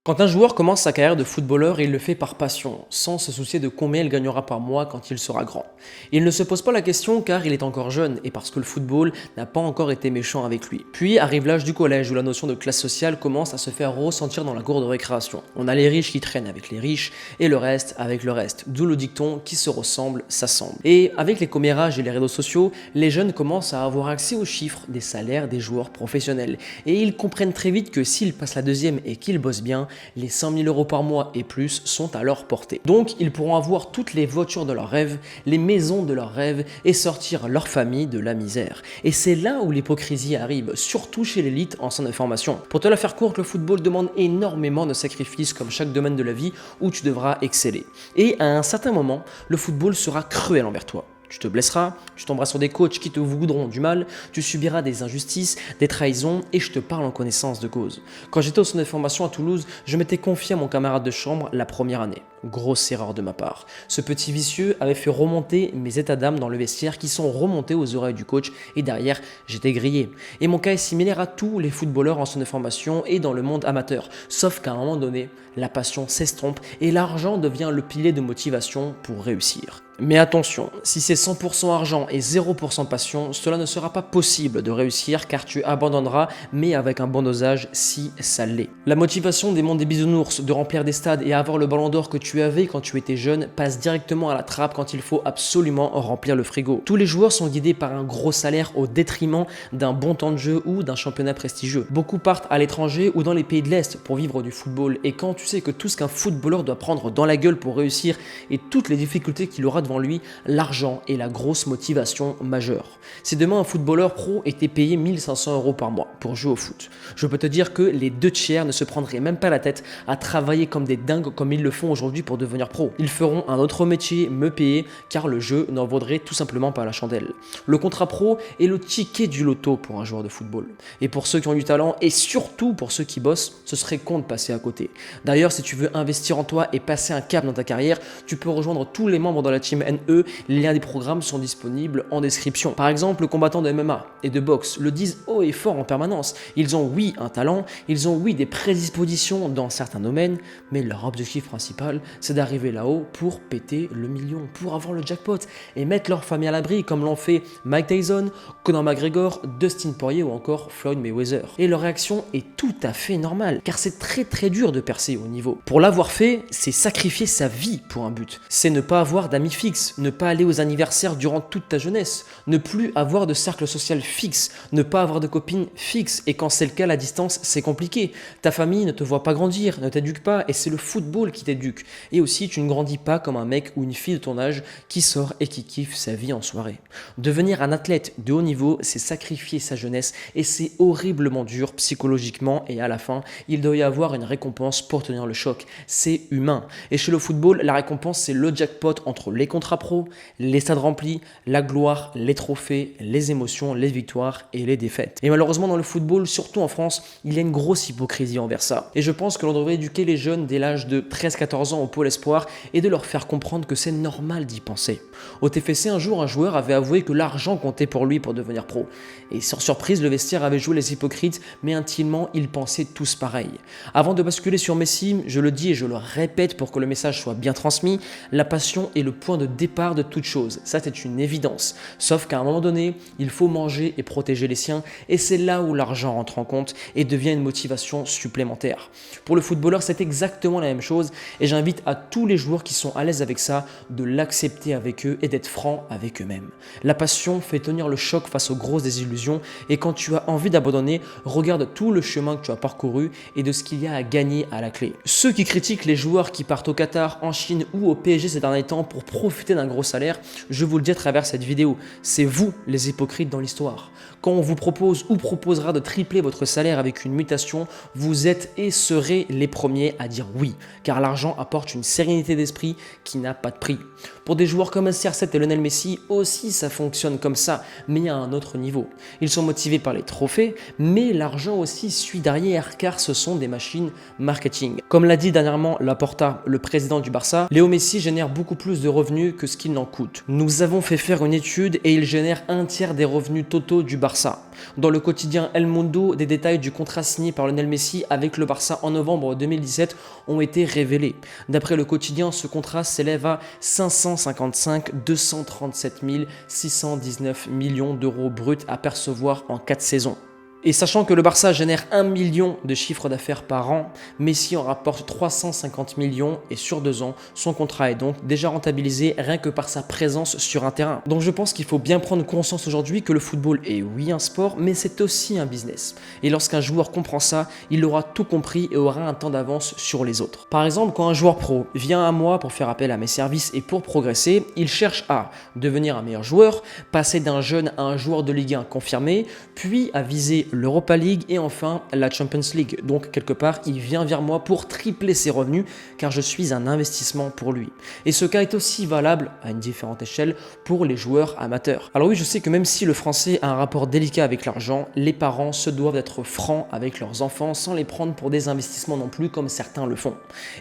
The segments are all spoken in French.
Quand un joueur commence sa carrière de footballeur, il le fait par passion, sans se soucier de combien il gagnera par mois quand il sera grand. Il ne se pose pas la question car il est encore jeune et parce que le football n'a pas encore été méchant avec lui. Puis arrive l'âge du collège où la notion de classe sociale commence à se faire ressentir dans la cour de récréation. On a les riches qui traînent avec les riches et le reste avec le reste, d'où le dicton qui se ressemble s'assemble. Et avec les commérages et les réseaux sociaux, les jeunes commencent à avoir accès aux chiffres des salaires des joueurs professionnels et ils comprennent très vite que s'ils passent la deuxième et qu'ils bossent bien, les 100 000 € par mois et plus sont à leur portée. Donc ils pourront avoir toutes les voitures de leurs rêves, les maisons de leurs rêves et sortir leur famille de la misère. Et c'est là où l'hypocrisie arrive, surtout chez l'élite en centre de formation. Pour te la faire courte, le football demande énormément de sacrifices comme chaque domaine de la vie où tu devras exceller. Et à un certain moment, le football sera cruel envers toi. Tu te blesseras, tu tomberas sur des coachs qui te voudront du mal, tu subiras des injustices, des trahisons et je te parle en connaissance de cause. Quand j'étais au centre de formation à Toulouse, je m'étais confié à mon camarade de chambre la première année. Grosse erreur de ma part. Ce petit vicieux avait fait remonter mes états d'âme dans le vestiaire qui sont remontés aux oreilles du coach et derrière, j'étais grillé. Et mon cas est similaire à tous les footballeurs en centre de formation et dans le monde amateur. Sauf qu'à un moment donné, la passion s'estompe et l'argent devient le pilier de motivation pour réussir. Mais attention, si c'est 100% argent et 0% passion, cela ne sera pas possible de réussir car tu abandonneras, mais avec un bon dosage si ça l'est. La motivation des mondes des bisounours de remplir des stades et avoir le ballon d'or que tu avais quand tu étais jeune passe directement à la trappe quand il faut absolument remplir le frigo. Tous les joueurs sont guidés par un gros salaire au détriment d'un bon temps de jeu ou d'un championnat prestigieux. Beaucoup partent à l'étranger ou dans les pays de l'Est pour vivre du football et quand tu sais que tout ce qu'un footballeur doit prendre dans la gueule pour réussir et toutes les difficultés qu'il aura devant lui, l'argent est la grosse motivation majeure. Si demain un footballeur pro était payé 1500 € par mois pour jouer au foot, je peux te dire que les 2 tiers ne se prendraient même pas la tête à travailler comme des dingues comme ils le font aujourd'hui pour devenir pro. Ils feront un autre métier, me payer, car le jeu n'en vaudrait tout simplement pas la chandelle. Le contrat pro est le ticket du loto pour un joueur de football. Et pour ceux qui ont du talent et surtout pour ceux qui bossent, ce serait con de passer à côté. D'ailleurs, si tu veux investir en toi et passer un cap dans ta carrière, tu peux rejoindre tous les membres dans la team NE. Les liens des programmes sont disponibles en description. Par exemple, les combattants de MMA et de boxe le disent haut et fort en permanence. Ils ont oui un talent, ils ont oui des prédispositions dans certains domaines, mais leur objectif principal, c'est d'arriver là-haut pour péter le million, pour avoir le jackpot et mettre leur famille à l'abri comme l'ont fait Mike Tyson, Conor McGregor, Dustin Poirier ou encore Floyd Mayweather. Et leur réaction est tout à fait normale, car c'est très dur de percer au niveau. Pour l'avoir fait, c'est sacrifier sa vie pour un but. C'est ne pas avoir d'amis fixes, ne pas aller aux anniversaires durant toute ta jeunesse, ne plus avoir de cercle social fixe, ne pas avoir de copines fixes et quand c'est le cas, la distance, c'est compliqué. Ta famille ne te voit pas grandir, ne t'éduque pas et c'est le football qui t'éduque. Et aussi, tu ne grandis pas comme un mec ou une fille de ton âge qui sort et qui kiffe sa vie en soirée. Devenir un athlète de haut niveau, c'est sacrifier sa jeunesse et c'est horriblement dur psychologiquement et à la fin, il doit y avoir une récompense pour tenir le choc. C'est humain. Et chez le football, la récompense, c'est le jackpot entre les contrats pro, les stades remplis, la gloire, les trophées, les émotions, les victoires et les défaites. Et malheureusement, dans le football, surtout en France, il y a une grosse hypocrisie envers ça. Et je pense que l'on devrait éduquer les jeunes dès l'âge de 13-14 ans au pôle espoir et de leur faire comprendre que c'est normal d'y penser. Au TFC, un jour, un joueur avait avoué que l'argent comptait pour lui pour devenir pro. Et sans surprise, le vestiaire avait joué les hypocrites, mais intimement, ils pensaient tous pareil. Avant de basculer sur Messi, je le dis et je le répète pour que le message soit bien transmis, la passion est le point de départ de toute chose. Ça, c'est une évidence. Sauf qu'à un moment donné, il faut manger et protéger les siens, et c'est là où l'argent rentre en compte et devient une motivation supplémentaire. Pour le footballeur, c'est exactement la même chose, et j'invite à tous les joueurs qui sont à l'aise avec ça de l'accepter avec eux et d'être francs avec eux-mêmes. La passion fait tenir le choc face aux grosses désillusions, et quand tu as envie d'abandonner, regarde tout le chemin que tu as parcouru et de ce qu'il y a à gagner à la clé. Ceux qui critiquent les joueurs qui partent au Qatar, en Chine ou au PSG ces derniers temps pour profiter d'un gros salaire, je vous le dis à travers cette vidéo, c'est vous les hypocrites dans l'histoire. Quand on vous propose ou proposera de tripler votre salaire avec une mutation, vous êtes et serez les premiers à dire oui, car l'argent apporte une sérénité d'esprit qui n'a pas de prix. Pour des joueurs comme CR7 et Lionel Messi, aussi ça fonctionne comme ça, mais à un autre niveau. Ils sont motivés par les trophées, mais l'argent aussi suit derrière car ce sont des machines marketing. Comme l'a dit dernièrement Laporta, le président du Barça, Léo Messi génère beaucoup plus de revenus que ce qu'il n'en coûte. Nous avons fait faire une étude et il génère un tiers des revenus totaux du Barça. Dans le quotidien El Mundo, des détails du contrat signé par Lionel Messi avec le Barça en novembre 2017 ont été révélés. D'après le quotidien, ce contrat s'élève à 555 237 619 millions d'euros bruts à percevoir en 4 saisons. Et sachant que le Barça génère 1 million de chiffre d'affaires par an, Messi en rapporte 350 millions et sur 2 ans, son contrat est donc déjà rentabilisé rien que par sa présence sur un terrain. Donc je pense qu'il faut bien prendre conscience aujourd'hui que le football est oui un sport, mais c'est aussi un business. Et lorsqu'un joueur comprend ça, il aura tout compris et aura un temps d'avance sur les autres. Par exemple, quand un joueur pro vient à moi pour faire appel à mes services et pour progresser, il cherche à devenir un meilleur joueur, passer d'un jeune à un joueur de Ligue 1 confirmé, puis à viser l'Europa League et enfin la Champions League. Donc quelque part, il vient vers moi pour tripler ses revenus car je suis un investissement pour lui. Et ce cas est aussi valable à une différente échelle pour les joueurs amateurs. Alors oui, je sais que même si le français a un rapport délicat avec l'argent, les parents se doivent d'être francs avec leurs enfants sans les prendre pour des investissements non plus comme certains le font.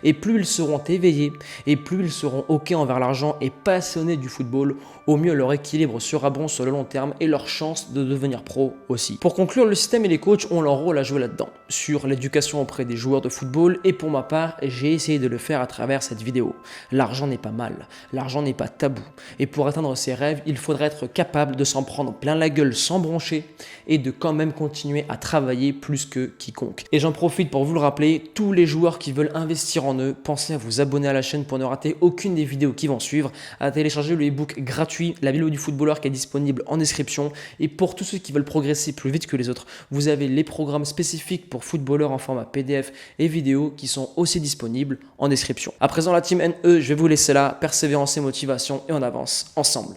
Et plus ils seront éveillés et plus ils seront OK envers l'argent et passionnés du football, au mieux leur équilibre sera bon sur le long terme et leur chance de devenir pro aussi. Pour conclure, le système et les coachs ont leur rôle à jouer là-dedans, sur l'éducation auprès des joueurs de football et pour ma part, j'ai essayé de le faire à travers cette vidéo. L'argent n'est pas mal, l'argent n'est pas tabou et pour atteindre ses rêves, il faudra être capable de s'en prendre plein la gueule sans broncher et de quand même continuer à travailler plus que quiconque. Et j'en profite pour vous le rappeler, tous les joueurs qui veulent investir en eux, pensez à vous abonner à la chaîne pour ne rater aucune des vidéos qui vont suivre, à télécharger le e-book gratuit, la Bible du footballeur qui est disponible en description et pour tous ceux qui veulent progresser plus vite que les autres, vous avez les programmes spécifiques pour footballeurs en format PDF et vidéo qui sont aussi disponibles en description. À présent la team NE, je vais vous laisser là, persévérance et motivation et on avance ensemble.